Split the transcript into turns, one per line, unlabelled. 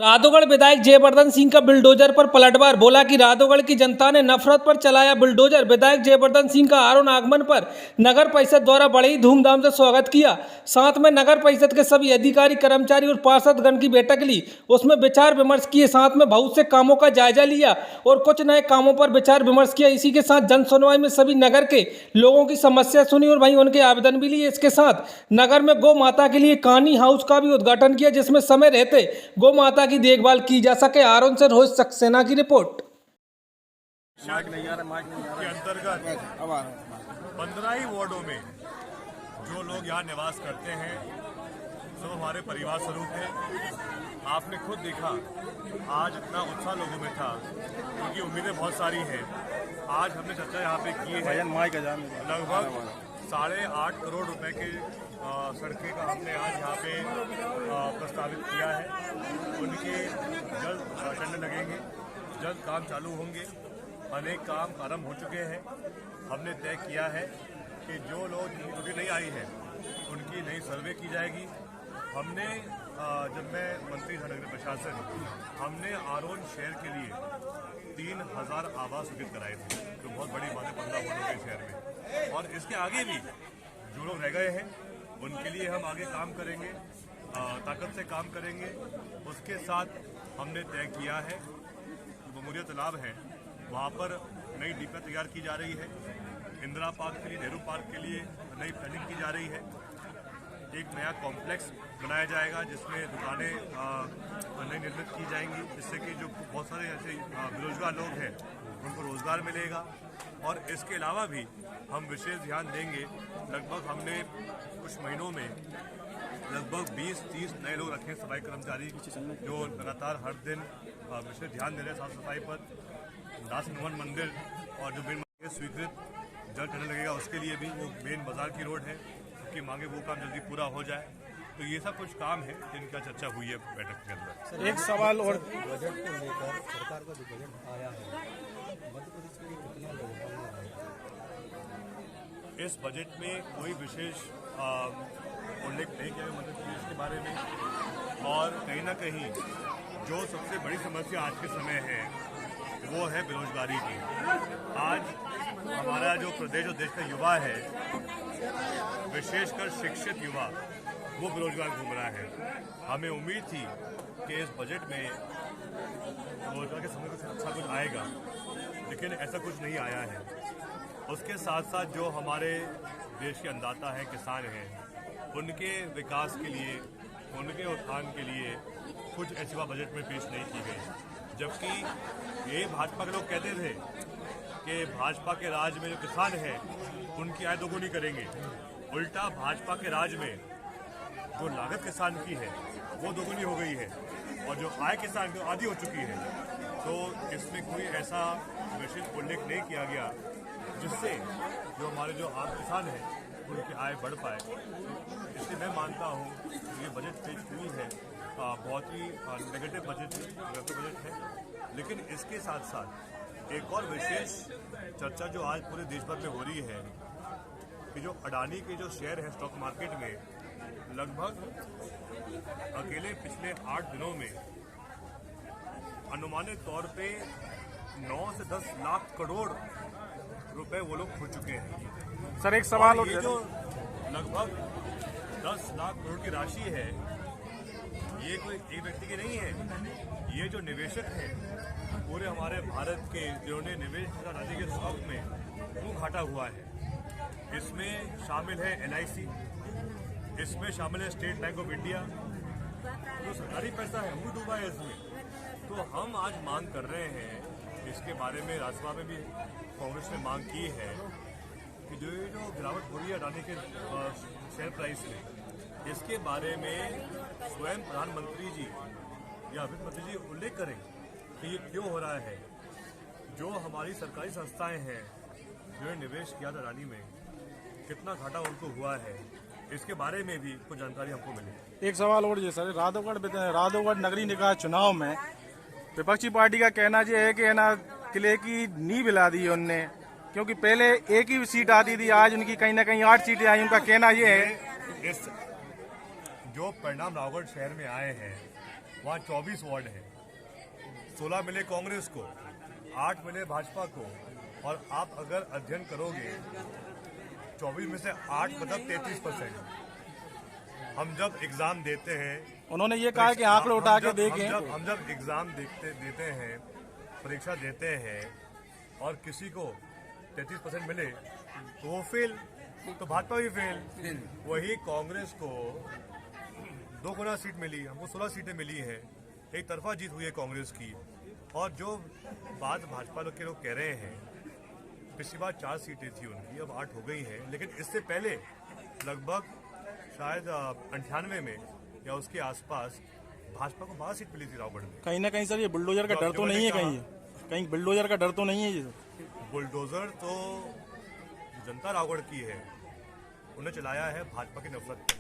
राधौगढ़ विधायक जयवर्धन सिंह का बुलडोजर पर पलटवार, बोला कि राधौगढ़ की जनता ने नफरत पर चलाया बुलडोजर। विधायक जयवर्धन सिंह का आरोन आगमन पर नगर परिषद द्वारा बड़े ही धूमधाम से स्वागत किया। साथ में नगर परिषद के सभी अधिकारी, कर्मचारी और पार्षदगण की बैठक ली, उसमें विचार विमर्श किए। साथ में बहुत से कामों का जायजा लिया और कुछ नए कामों पर विचार विमर्श किया। इसी के साथ जन सुनवाई में सभी नगर के लोगों की समस्या सुनी और वहीं उनके आवेदन भी लिए। इसके साथ नगर में गौ माता के लिए कहानी हाउस का भी उद्घाटन किया, जिसमें समय रहते गौ माता की देखभाल की जा सके। आरोन से रोहित सक्सेना की रिपोर्ट।
के अंतर्गत 15 ही वार्डों में जो लोग यहाँ निवास करते हैं सब हमारे परिवार स्वरूप है। आपने खुद देखा आज इतना उत्साह लोगों में था क्योंकि उम्मीदें बहुत सारी हैं। आज हमने चर्चा यहाँ पे की है, लगभग 8.5 करोड़ रुपए के सड़कें का हमने आज यहाँ पे प्रस्तावित किया है। उनके जल्द टेंडर लगेंगे, जल्द काम चालू होंगे। अनेक काम आरंभ हो चुके हैं। हमने तय किया है कि जो लोग जिनकी छुट्टी नहीं आई है उनकी नई सर्वे की जाएगी। हमने जब मैं मंत्री था नगर प्रशासन, हमने आरोन शहर के लिए 3000 आवास स्वीकृत कराए थे, जो बहुत बड़ी बात है 15 वार्डों के शहर में। और इसके आगे भी जो लोग रह गए हैं उनके लिए हम आगे काम करेंगे, ताकत से काम करेंगे। उसके साथ हमने तय किया है बमुरिया तालाब है, वहाँ पर नई डीपी तैयार की जा रही है। इंदिरा पार्क के लिए, नेहरू पार्क के लिए नई प्लानिंग की जा रही है। एक नया कॉम्प्लेक्स बनाया जाएगा जिसमें दुकानें नई निर्मित की जाएंगी, जिससे कि जो बहुत सारे ऐसे बेरोजगार लोग हैं उनको रोजगार मिलेगा। और इसके अलावा भी हम विशेष ध्यान देंगे। लगभग हमने कुछ महीनों में लगभग 20-30 नए लोग रखे हैं, सफाई कर्मचारी, जो लगातार हर दिन विशेष ध्यान दे रहे हैं साफ सफाई पर। दास हनुमान मंदिर और जो मेन स्वीकृत जल टेंडर लगेगा उसके लिए भी, वो मेन बाजार की रोड है, उसकी मांगे, वो काम जल्दी पूरा हो जाए। तो ये सब कुछ काम है जिनका चर्चा हुई है बैठक के अंदर।
एक सवाल और,
बजट को लेकर सरकार का जो बजट आया है मध्य प्रदेश के लिए कितना लगेगा?
इस बजट में कोई विशेष उल्लेख नहीं किया मध्य प्रदेश के बारे में। और कहीं ना कहीं जो सबसे बड़ी समस्या आज के समय है वो है बेरोजगारी की। आज हमारा जो प्रदेश और देश का युवा है, विशेषकर शिक्षित युवा, वो बेरोजगार घूम रहा है। हमें उम्मीद थी कि इस बजट में रोजगार के समय कुछ अच्छा कुछ आएगा, लेकिन ऐसा कुछ नहीं आया है। उसके साथ साथ जो हमारे देश के अन्नदाता हैं, किसान हैं, उनके विकास के लिए, उनके उत्थान के लिए कुछ ऐसी बात बजट में पेश नहीं की गई। जबकि ये भाजपा के लोग कहते थे कि भाजपा के राज में जो किसान हैं उनकी आय दोगुनी करेंगे। उल्टा भाजपा के राज में जो लागत किसान की है वो दोगुनी हो गई है और जो आय किसान की आधी हो चुकी है। तो इसमें कोई ऐसा विशेष उल्लेख नहीं किया गया जिससे जो हमारे जो आम किसान हैं उनकी आय बढ़ पाए। इसलिए मैं मानता हूँ कि ये बजट पेश हुई है बहुत ही नेगेटिव बजट है। लेकिन इसके साथ साथ एक और विशेष चर्चा जो आज पूरे देश भर में हो रही है कि जो अडानी के जो शेयर है स्टॉक मार्केट में, लगभग अकेले पिछले 8 दिनों में अनुमानित तौर पे 9 से 10 लाख करोड़ रुपए वो लोग खो चुके हैं।
सर एक सवाल और,
ये जो लगभग 10 लाख करोड़ की राशि है, ये कोई एक व्यक्ति की नहीं है। ये जो निवेशक हैं पूरे हमारे भारत के, जिन्होंने निवेश किया राज्य के स्टॉक में, वो घाटा हुआ है। इसमें शामिल है LIC, इसमें शामिल है स्टेट बैंक ऑफ इंडिया। जो सरकारी पैसा है वो डूबा है इसमें। तो हम आज मांग कर रहे हैं, इसके बारे में राज्यसभा में भी कांग्रेस ने मांग की है कि जो गिरावट हो रही है अडानी के शेयर प्राइस में, इसके बारे में स्वयं प्रधानमंत्री जी या वित्त मंत्री जी उल्लेख करें कि ये क्यों हो रहा है। जो हमारी सरकारी संस्थाएं हैं जो निवेश किया था अडानी में, कितना घाटा उनको हुआ है, इसके बारे में भी कुछ जानकारी हमको मिले।
एक सवाल और ये सर, राधौगढ़ नगरीय निकाय चुनाव में विपक्षी पार्टी का कहना ये है कि है ना किले की नींव हिला दी है उनने, क्योंकि पहले एक ही सीट आती थी, आज उनकी कहीं ना कहीं 8 सीटें आई। उनका कहना ये है
इस जो परिणाम रावगढ़ शहर में आए हैं वहाँ 24 वार्ड है, 16 मिले कांग्रेस को, 8 मिले भाजपा को, और आप अगर अध्ययन करोगे 24 में से 8 मतलब 33%। हम जब एग्जाम देते हैं,
उन्होंने ये कहा कि आंकड़े उठा के देखें।
हम जब एग्जाम देते हैं, परीक्षा देते हैं, और किसी को 33% मिले तो वो फेल, तो भाजपा भी फेल। वही कांग्रेस को 2 गुना सीट मिली, हमको 16 सीटें मिली हैं, एक तरफा जीत हुई है कांग्रेस की। और जो बात भाजपा लोग के लोग कह रहे हैं, पिछली बार 4 सीटें थी उनकी, अब 8 हो गई हैं, लेकिन इससे पहले लगभग शायद 98 में या उसके आसपास भाजपा को 12 सीट मिली थी रावगढ़ में।
कहीं ना कहीं सर ये बुलडोजर का डर तो नहीं है, कहीं बुलडोजर का डर तो नहीं है ये?
बुलडोजर तो जनता रावगढ़ की है, उन्हें चलाया है भाजपा की नफरत।